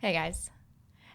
Hey guys.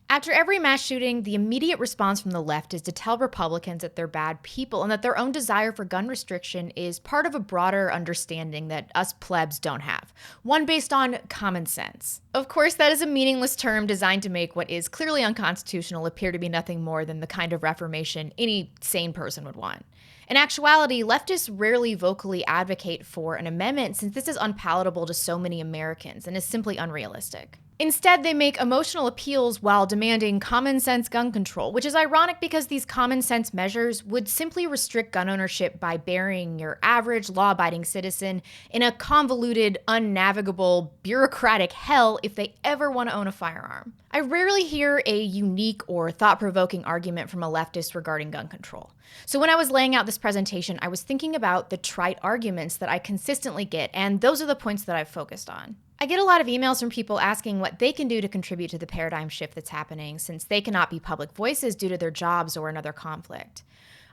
After every mass shooting, the immediate response from the left is to tell Republicans that they're bad people and that their own desire for gun restriction is part of a broader understanding that us plebs don't have, one based on common sense. Of course, that is a meaningless term designed to make what is clearly unconstitutional appear to be nothing more than the kind of reformation any sane person would want. In actuality, leftists rarely vocally advocate for an amendment since this is unpalatable to so many Americans and is simply unrealistic. Instead, they make emotional appeals while demanding common sense gun control, which is ironic because these common sense measures would simply restrict gun ownership by burying your average law-abiding citizen in a convoluted, unnavigable, bureaucratic hell if they ever want to own a firearm. I rarely hear a unique or thought-provoking argument from a leftist regarding gun control. So when I was laying out this presentation, I was thinking about the trite arguments that I consistently get, and those are the points that I've focused on. I get a lot of emails from people asking what they can do to contribute to the paradigm shift that's happening since they cannot be public voices due to their jobs or another conflict.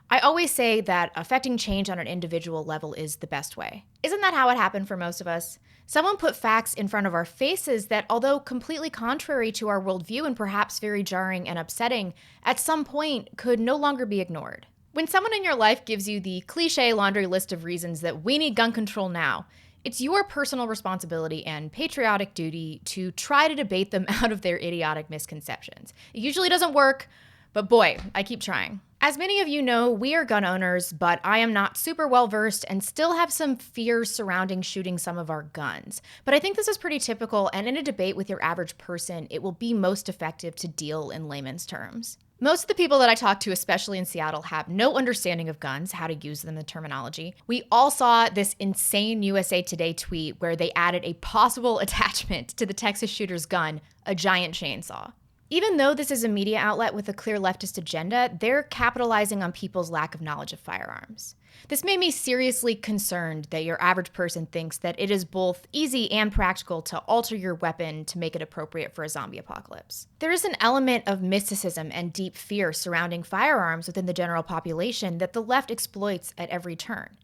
I always say that affecting change on an individual level is the best way. Isn't that how it happened for most of us? Someone put facts in front of our faces that, although completely contrary to our worldview and perhaps very jarring and upsetting, at some point could no longer be ignored. When someone in your life gives you the cliche laundry list of reasons that we need gun control now, it's your personal responsibility and patriotic duty to try to debate them out of their idiotic misconceptions. It usually doesn't work, but boy, I keep trying. As many of you know, we are gun owners, but I am not super well versed and still have some fears surrounding shooting some of our guns. But I think this is pretty typical, and in a debate with your average person, it will be most effective to deal in layman's terms. Most of the people that I talk to, especially in Seattle, have no understanding of guns, how to use them, the terminology. We all saw this insane USA Today tweet where they added a possible attachment to the Texas shooter's gun, a giant chainsaw. Even though this is a media outlet with a clear leftist agenda, they're capitalizing on people's lack of knowledge of firearms. This made me seriously concerned that your average person thinks that it is both easy and practical to alter your weapon to make it appropriate for a zombie apocalypse. There is an element of mysticism and deep fear surrounding firearms within the general population that the left exploits at every turn.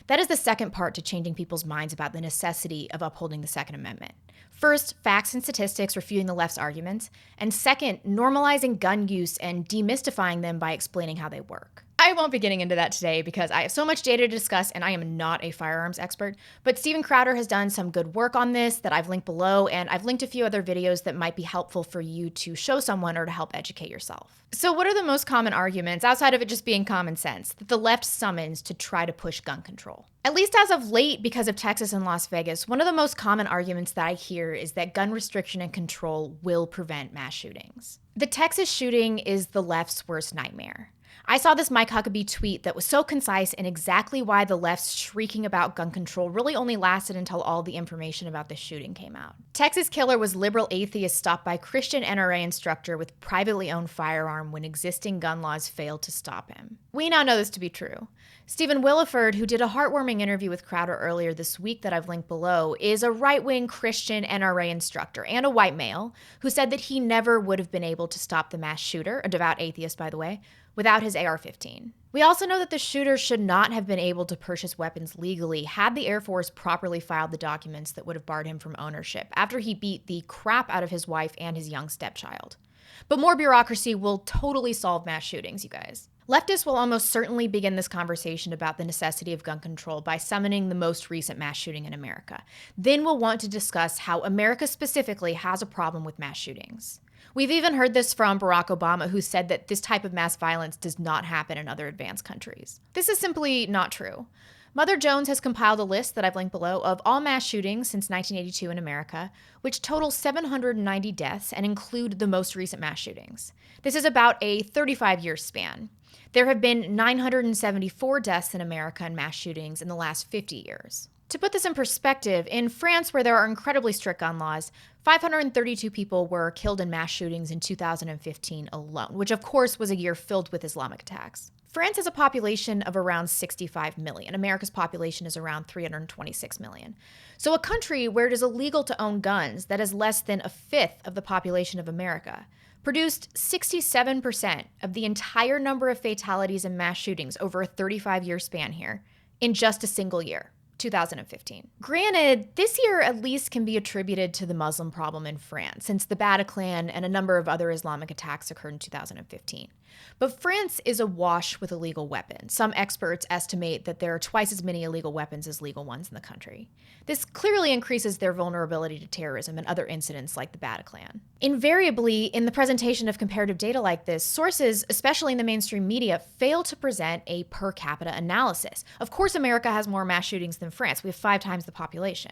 That is the second part to changing people's minds about the necessity of upholding the Second Amendment. First, facts and statistics refuting the left's arguments, and second, normalizing gun use and demystifying them by explaining how they work. I won't be getting into that today because I have so much data to discuss and I am not a firearms expert, but Steven Crowder has done some good work on this that I've linked below, and I've linked a few other videos that might be helpful for you to show someone or to help educate yourself. So what are the most common arguments, outside of it just being common sense, that the left summons to try to push gun control? At least as of late, because of Texas and Las Vegas, one of the most common arguments that I hear is that gun restriction and control will prevent mass shootings. The Texas shooting is the left's worst nightmare. I saw this Mike Huckabee tweet that was so concise and exactly why the left's shrieking about gun control really only lasted until all the information about the shooting came out. Texas killer was liberal atheist stopped by Christian NRA instructor with privately owned firearm when existing gun laws failed to stop him. We now know this to be true. Stephen Williford, who did a heartwarming interview with Crowder earlier this week that I've linked below, is a right-wing Christian NRA instructor and a white male who said that he never would have been able to stop the mass shooter, a devout atheist by the way, without his AR-15. We also know that the shooter should not have been able to purchase weapons legally had the Air Force properly filed the documents that would have barred him from ownership after he beat the crap out of his wife and his young stepchild. But more bureaucracy will totally solve mass shootings, you guys. Leftists will almost certainly begin this conversation about the necessity of gun control by summoning the most recent mass shooting in America. Then we'll want to discuss how America specifically has a problem with mass shootings. We've even heard this from Barack Obama, who said that this type of mass violence does not happen in other advanced countries. This is simply not true. Mother Jones has compiled a list that I've linked below of all mass shootings since 1982 in America, which total 790 deaths and include the most recent mass shootings. This is about a 35-year span. There have been 974 deaths in America in mass shootings in the last 50 years. To put this in perspective, in France, where there are incredibly strict gun laws, 532 people were killed in mass shootings in 2015 alone, which of course was a year filled with Islamic attacks. France has a population of around 65 million. America's population is around 326 million. So a country where it is illegal to own guns that is less than a fifth of the population of America produced 67% of the entire number of fatalities and mass shootings over a 35-year span here in just a single year. 2015. Granted, this year at least can be attributed to the Muslim problem in France, since the Bataclan and a number of other Islamic attacks occurred in 2015. But France is awash with illegal weapons. Some experts estimate that there are twice as many illegal weapons as legal ones in the country. This clearly increases their vulnerability to terrorism and other incidents like the Bataclan. Invariably, in the presentation of comparative data like this, sources, especially in the mainstream media, fail to present a per capita analysis. Of course, America has more mass shootings than France. We have 5 times the population.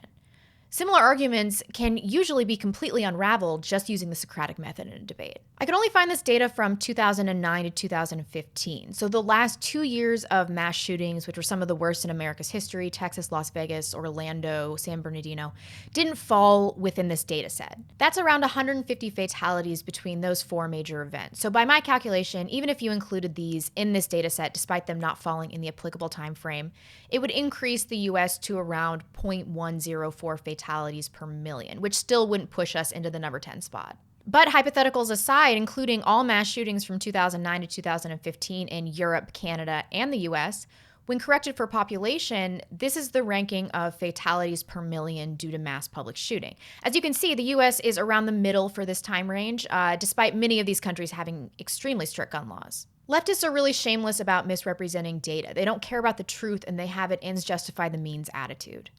Similar arguments can usually be completely unraveled just using the Socratic method in a debate. I could only find this data from 2009 to 2015, so the last 2 years of mass shootings, which were some of the worst in America's history, Texas, Las Vegas, Orlando, San Bernardino, didn't fall within this data set. That's around 150 fatalities between those 4 major events. So by my calculation, even if you included these in this data set, despite them not falling in the applicable time frame, it would increase the US to around 0.104 fatalities per million, which still wouldn't push us into the number 10 spot. But hypotheticals aside, including all mass shootings from 2009 to 2015 in Europe, Canada, and the US, when corrected for population, this is the ranking of fatalities per million due to mass public shooting. As you can see, the US is around the middle for this time range, despite many of these countries having extremely strict gun laws. Leftists are really shameless about misrepresenting data. They don't care about the truth, and they have an ends justify the means attitude.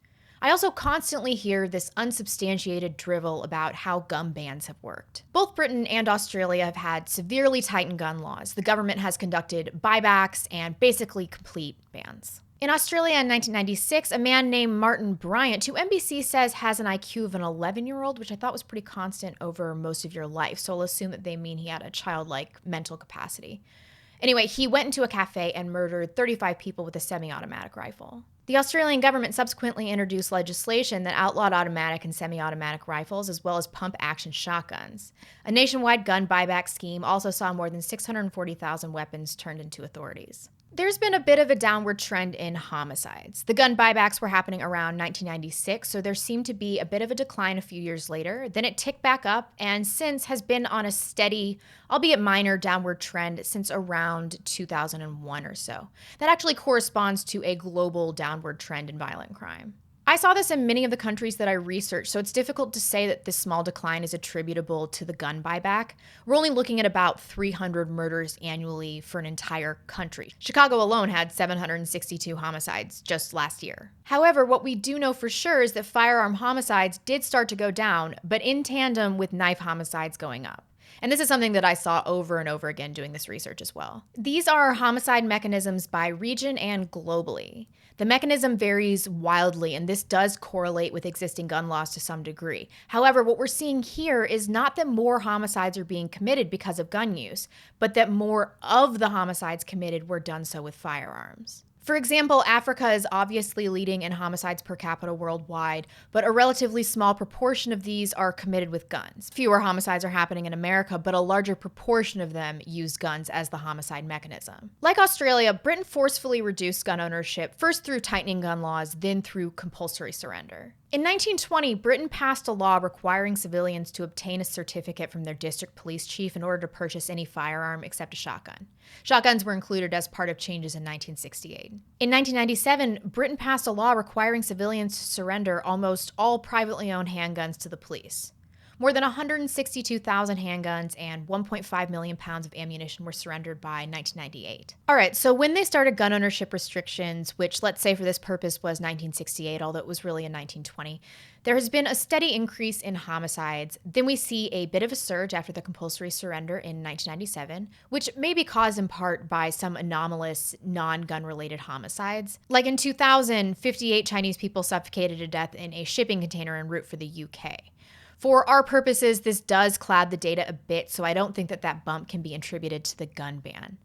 I also constantly hear this unsubstantiated drivel about how gun bans have worked. Both Britain and Australia have had severely tightened gun laws. The government has conducted buybacks and basically complete bans. In Australia in 1996, a man named Martin Bryant, who NBC says has an IQ of an 11-year-old, which I thought was pretty constant over most of your life, so I'll assume that they mean he had a childlike mental capacity. Anyway, he went into a cafe and murdered 35 people with a semi-automatic rifle. The Australian government subsequently introduced legislation that outlawed automatic and semi-automatic rifles, as well as pump-action shotguns. A nationwide gun buyback scheme also saw more than 640,000 weapons turned into authorities. There's been a bit of a downward trend in homicides. The gun buybacks were happening around 1996, so there seemed to be a bit of a decline a few years later. Then it ticked back up, and since has been on a steady, albeit minor, downward trend since around 2001 or so. That actually corresponds to a global downward trend in violent crime. I saw this in many of the countries that I researched, so it's difficult to say that this small decline is attributable to the gun buyback. We're only looking at about 300 murders annually for an entire country. Chicago alone had 762 homicides just last year. However, what we do know for sure is that firearm homicides did start to go down, but in tandem with knife homicides going up. And this is something that I saw over and over again doing this research as well. These are homicide mechanisms by region and globally. The mechanism varies wildly, and this does correlate with existing gun laws to some degree. However, what we're seeing here is not that more homicides are being committed because of gun use, but that more of the homicides committed were done so with firearms. For example, Africa is obviously leading in homicides per capita worldwide, but a relatively small proportion of these are committed with guns. Fewer homicides are happening in America, but a larger proportion of them use guns as the homicide mechanism. Like Australia, Britain forcefully reduced gun ownership, first through tightening gun laws, then through compulsory surrender. In 1920, Britain passed a law requiring civilians to obtain a certificate from their district police chief in order to purchase any firearm except a shotgun. Shotguns were included as part of changes in 1968. In 1997, Britain passed a law requiring civilians to surrender almost all privately owned handguns to the police. More than 162,000 handguns and 1.5 million pounds of ammunition were surrendered by 1998. All right, so when they started gun ownership restrictions, which let's say for this purpose was 1968, although it was really in 1920, there has been a steady increase in homicides. Then we see a bit of a surge after the compulsory surrender in 1997, which may be caused in part by some anomalous non-gun-related homicides. Like in 2000, 58 Chinese people suffocated to death in a shipping container en route for the UK. For our purposes, this does cloud the data a bit, so I don't think that that bump can be attributed to the gun ban.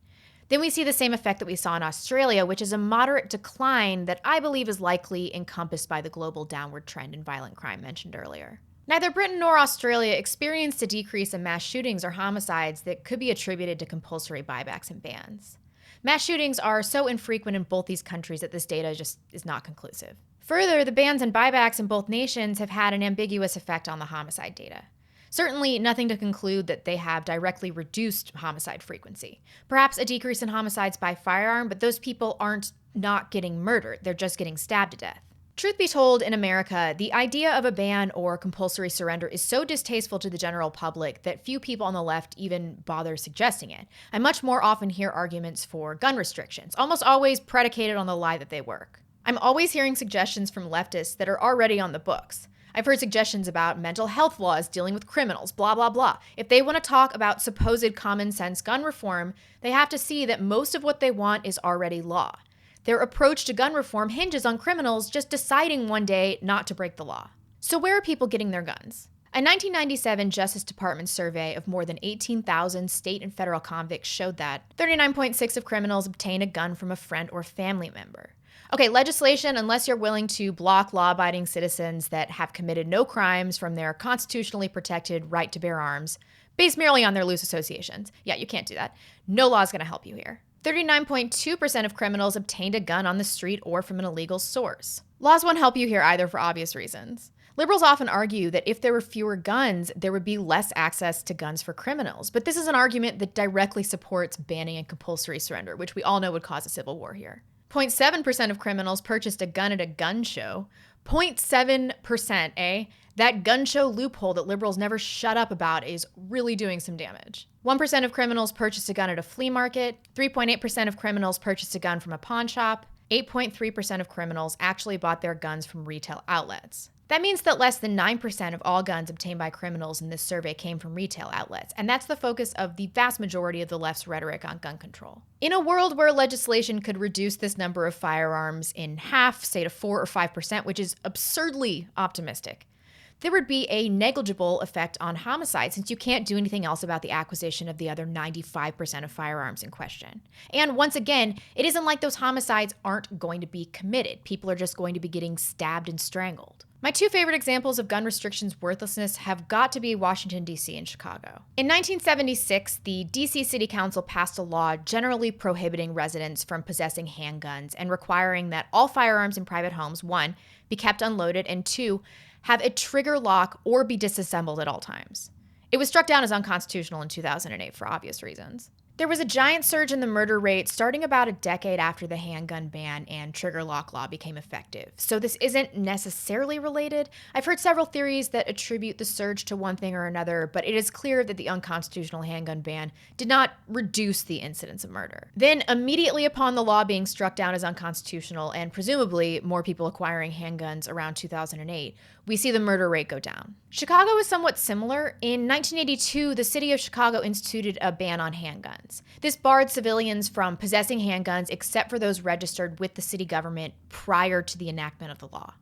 Then we see the same effect that we saw in Australia, which is a moderate decline that I believe is likely encompassed by the global downward trend in violent crime mentioned earlier. Neither Britain nor Australia experienced a decrease in mass shootings or homicides that could be attributed to compulsory buybacks and bans. Mass shootings are so infrequent in both these countries that this data just is not conclusive. Further, the bans and buybacks in both nations have had an ambiguous effect on the homicide data. Certainly nothing to conclude that they have directly reduced homicide frequency. Perhaps a decrease in homicides by firearm, but those people aren't not getting murdered, they're just getting stabbed to death. Truth be told, in America, the idea of a ban or compulsory surrender is so distasteful to the general public that few people on the left even bother suggesting it. I much more often hear arguments for gun restrictions, almost always predicated on the lie that they work. I'm always hearing suggestions from leftists that are already on the books. I've heard suggestions about mental health laws dealing with criminals, blah, blah, blah. If they want to talk about supposed common sense gun reform, they have to see that most of what they want is already law. Their approach to gun reform hinges on criminals just deciding one day not to break the law. So where are people getting their guns? A 1997 Justice Department survey of more than 18,000 state and federal convicts showed that 39.6% of criminals obtain a gun from a friend or family member. Okay, legislation, unless you're willing to block law-abiding citizens that have committed no crimes from their constitutionally protected right to bear arms, based merely on their loose associations. Yeah, you can't do that. No law is going to help you here. 39.2% of criminals obtained a gun on the street or from an illegal source. Laws won't help you here either for obvious reasons. Liberals often argue that if there were fewer guns, there would be less access to guns for criminals. But this is an argument that directly supports banning and compulsory surrender, which we all know would cause a civil war here. 0.7% of criminals purchased a gun at a gun show. 0.7%, eh? That gun show loophole that liberals never shut up about is really doing some damage. 1% of criminals purchased a gun at a flea market. 3.8% of criminals purchased a gun from a pawn shop. 8.3% of criminals actually bought their guns from retail outlets. That means that less than 9% of all guns obtained by criminals in this survey came from retail outlets, and that's the focus of the vast majority of the left's rhetoric on gun control. In a world where legislation could reduce this number of firearms in half, say to 4 or 5%, which is absurdly optimistic, there would be a negligible effect on homicide since you can't do anything else about the acquisition of the other 95% of firearms in question. And once again, it isn't like those homicides aren't going to be committed. People are just going to be getting stabbed and strangled. My two favorite examples of gun restrictions' worthlessness have got to be Washington, D.C. and Chicago. In 1976, the D.C. City Council passed a law generally prohibiting residents from possessing handguns and requiring that all firearms in private homes, 1, be kept unloaded, and 2, have a trigger lock or be disassembled at all times. It was struck down as unconstitutional in 2008 for obvious reasons. There was a giant surge in the murder rate starting about a decade after the handgun ban and trigger lock law became effective. So this isn't necessarily related. I've heard several theories that attribute the surge to one thing or another, but it is clear that the unconstitutional handgun ban did not reduce the incidence of murder. Then, immediately upon the law being struck down as unconstitutional and presumably more people acquiring handguns around 2008, we see the murder rate go down. Chicago is somewhat similar. In 1982, the city of Chicago instituted a ban on handguns. This barred civilians from possessing handguns except for those registered with the city government prior to the enactment of the law.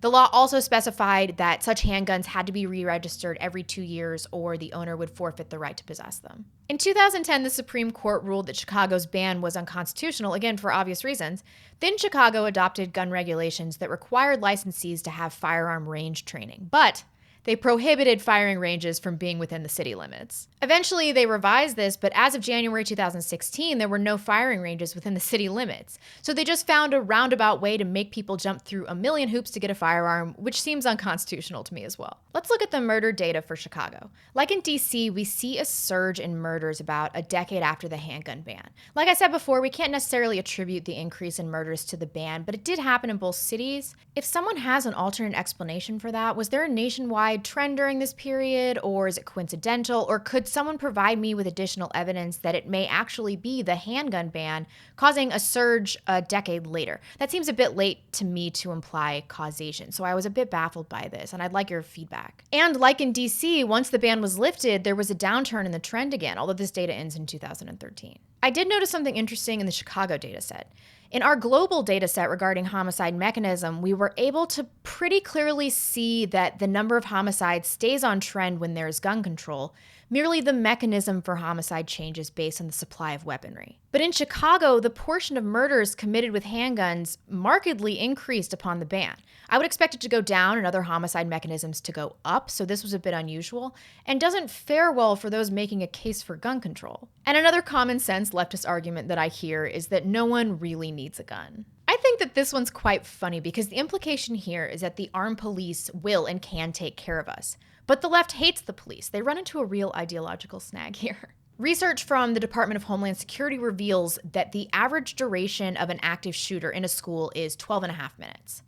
The law also specified that such handguns had to be re-registered every 2 years or the owner would forfeit the right to possess them. In 2010, the Supreme Court ruled that Chicago's ban was unconstitutional, again for obvious reasons. Then Chicago adopted gun regulations that required licensees to have firearm range training, but they prohibited firing ranges from being within the city limits. Eventually, they revised this, but as of January 2016, there were no firing ranges within the city limits. So they just found a roundabout way to make people jump through a million hoops to get a firearm, which seems unconstitutional to me as well. Let's look at the murder data for Chicago. Like in DC, we see a surge in murders about a decade after the handgun ban. Like I said before, we can't necessarily attribute the increase in murders to the ban, but it did happen in both cities. If someone has an alternate explanation for that, was there a nationwide trend during this period, or is it coincidental, or could someone provide me with additional evidence that it may actually be the handgun ban causing a surge a decade later? That seems a bit late to me to imply causation, so I was a bit baffled by this, and I'd like your feedback. And like in DC, once the ban was lifted, there was a downturn in the trend again, although this data ends in 2013. I did notice something interesting in the Chicago data set. In our global data set regarding homicide mechanism, we were able to pretty clearly see that the number of homicides stays on trend when there's gun control. Merely the mechanism for homicide changes based on the supply of weaponry. But in Chicago, the portion of murders committed with handguns markedly increased upon the ban. I would expect it to go down and other homicide mechanisms to go up, so this was a bit unusual, and doesn't fare well for those making a case for gun control. And another common sense leftist argument that I hear is that no one really needs a gun. I think that this one's quite funny because the implication here is that the armed police will and can take care of us. But the left hates the police. They run into a real ideological snag here. Research from the Department of Homeland Security reveals that the average duration of an active shooter in a school is 12 and a half minutes.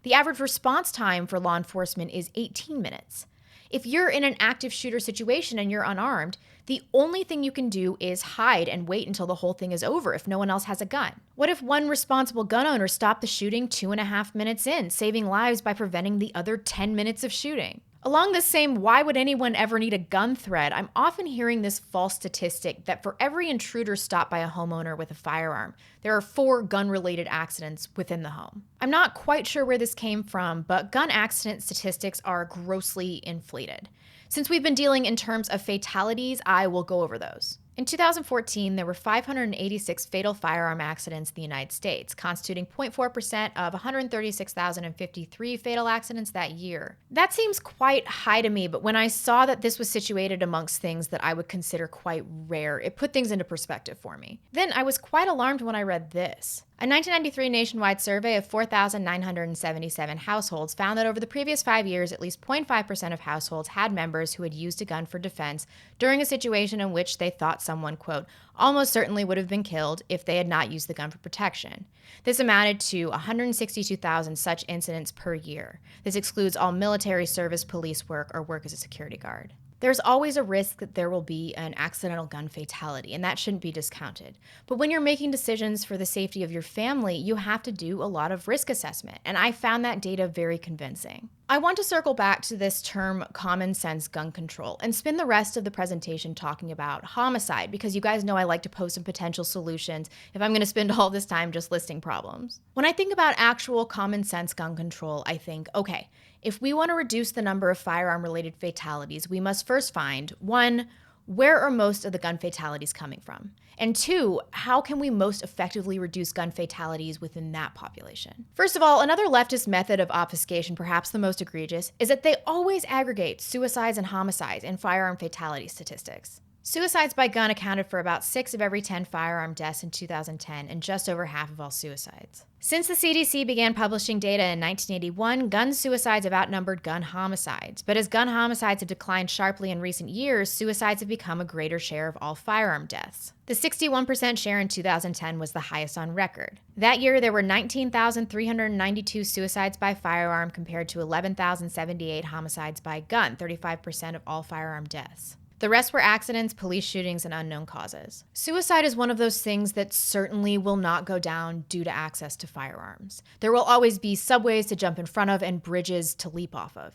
The average response time for law enforcement is 18 minutes. If you're in an active shooter situation and you're unarmed, the only thing you can do is hide and wait until the whole thing is over if no one else has a gun. What if one responsible gun owner stopped the shooting 2.5 minutes in, saving lives by preventing the other 10 minutes of shooting? Along the same why would anyone ever need a gun thread, I'm often hearing this false statistic that for every intruder stopped by a homeowner with a firearm, there are 4 gun-related accidents within the home. I'm not quite sure where this came from, but gun accident statistics are grossly inflated. Since we've been dealing in terms of fatalities, I will go over those. In 2014, there were 586 fatal firearm accidents in the United States, constituting 0.4% of 136,053 fatal accidents that year. That seems quite high to me, but when I saw that this was situated amongst things that I would consider quite rare, it put things into perspective for me. Then I was quite alarmed when I read this. A 1993 nationwide survey of 4,977 households found that over the previous 5 years, at least 0.5% of households had members who had used a gun for defense during a situation in which they thought someone, quote, almost certainly would have been killed if they had not used the gun for protection. This amounted to 162,000 such incidents per year. This excludes all military service, police work, or work as a security guard. There's always a risk that there will be an accidental gun fatality, and that shouldn't be discounted. But when you're making decisions for the safety of your family, you have to do a lot of risk assessment, and I found that data very convincing. I want to circle back to this term common sense gun control and spend the rest of the presentation talking about homicide, because you guys know I like to pose some potential solutions if I'm going to spend all this time just listing problems. When I think about actual common sense gun control, I think, okay, if we want to reduce the number of firearm-related fatalities, we must first find, 1, where are most of the gun fatalities coming from? And 2, how can we most effectively reduce gun fatalities within that population? First of all, another leftist method of obfuscation, perhaps the most egregious, is that they always aggregate suicides and homicides in firearm fatality statistics. Suicides by gun accounted for about 6 of every 10 firearm deaths in 2010 and just over half of all suicides. Since the CDC began publishing data in 1981, gun suicides have outnumbered gun homicides. But as gun homicides have declined sharply in recent years, suicides have become a greater share of all firearm deaths. The 61% share in 2010 was the highest on record. That year, there were 19,392 suicides by firearm compared to 11,078 homicides by gun, 35% of all firearm deaths. The rest were accidents, police shootings, and unknown causes. Suicide is one of those things that certainly will not go down due to access to firearms. There will always be subways to jump in front of and bridges to leap off of.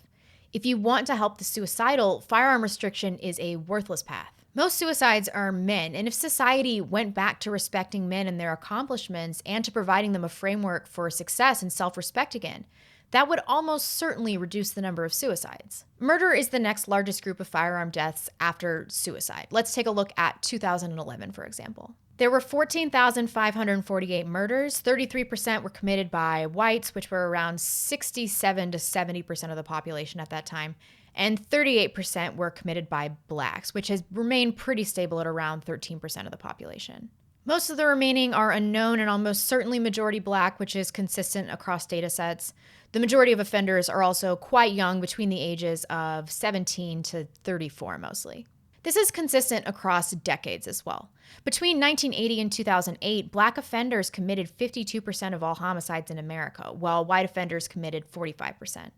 If you want to help the suicidal, firearm restriction is a worthless path. Most suicides are men, and if society went back to respecting men and their accomplishments and to providing them a framework for success and self-respect again, that would almost certainly reduce the number of suicides. Murder is the next largest group of firearm deaths after suicide. Let's take a look at 2011, for example. There were 14,548 murders. 33% were committed by whites, which were around 67 to 70% of the population at that time, and 38% were committed by blacks, which has remained pretty stable at around 13% of the population. Most of the remaining are unknown and almost certainly majority black, which is consistent across data sets. The majority of offenders are also quite young, between the ages of 17 to 34 mostly. This is consistent across decades as well. Between 1980 and 2008, black offenders committed 52% of all homicides in America, while white offenders committed 45%.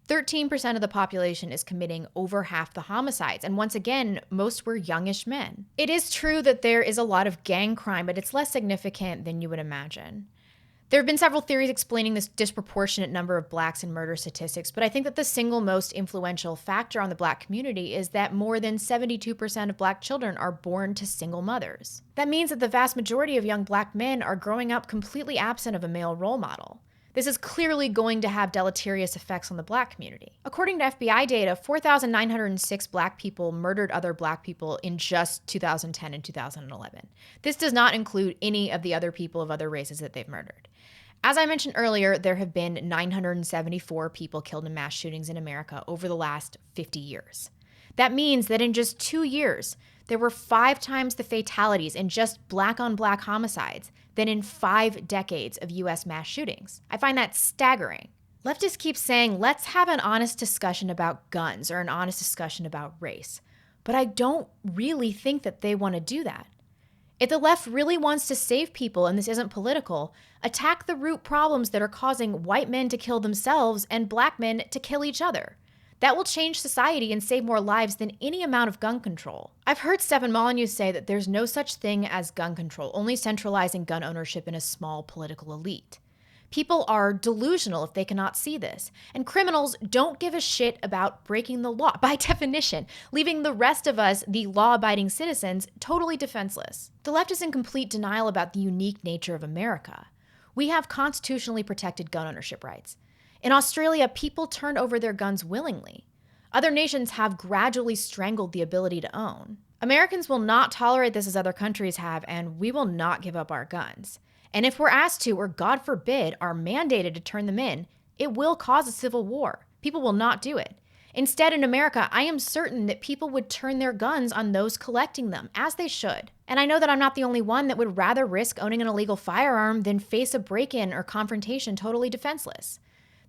13% of the population is committing over half the homicides, and once again, most were youngish men. It is true that there is a lot of gang crime, but it's less significant than you would imagine. There have been several theories explaining this disproportionate number of blacks in murder statistics, but I think that the single most influential factor on the black community is that more than 72% of black children are born to single mothers. That means that the vast majority of young black men are growing up completely absent of a male role model. This is clearly going to have deleterious effects on the black community. According to FBI data, 4,906 black people murdered other black people in just 2010 and 2011. This does not include any of the other people of other races that they've murdered. As I mentioned earlier, there have been 974 people killed in mass shootings in America over the last 50 years. That means that in just 2 years, there were 5 times the fatalities in just black-on-black homicides than in 5 decades of U.S. mass shootings. I find that staggering. Leftists keep saying, let's have an honest discussion about guns or an honest discussion about race. But I don't really think that they want to do that. If the left really wants to save people and this isn't political, attack the root problems that are causing white men to kill themselves and black men to kill each other. That will change society and save more lives than any amount of gun control. I've heard Stefan Molyneux say that there's no such thing as gun control, only centralizing gun ownership in a small political elite. People are delusional if they cannot see this, and criminals don't give a shit about breaking the law, by definition, leaving the rest of us, the law-abiding citizens, totally defenseless. The left is in complete denial about the unique nature of America. We have constitutionally protected gun ownership rights. In Australia, people turn over their guns willingly. Other nations have gradually strangled the ability to own. Americans will not tolerate this as other countries have, and we will not give up our guns. And if we're asked to, or God forbid, are mandated to turn them in, it will cause a civil war. People will not do it. Instead, in America, I am certain that people would turn their guns on those collecting them, as they should. And I know that I'm not the only one that would rather risk owning an illegal firearm than face a break-in or confrontation totally defenseless.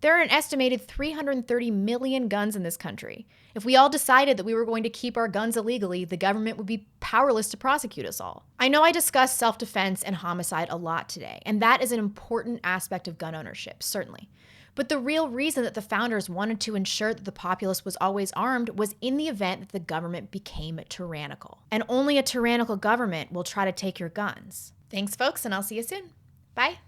There are an estimated 330 million guns in this country. If we all decided that we were going to keep our guns illegally, the government would be powerless to prosecute us all. I know I discussed self-defense and homicide a lot today, and that is an important aspect of gun ownership, certainly. But the real reason that the founders wanted to ensure that the populace was always armed was in the event that the government became tyrannical. And only a tyrannical government will try to take your guns. Thanks, folks, and I'll see you soon. Bye.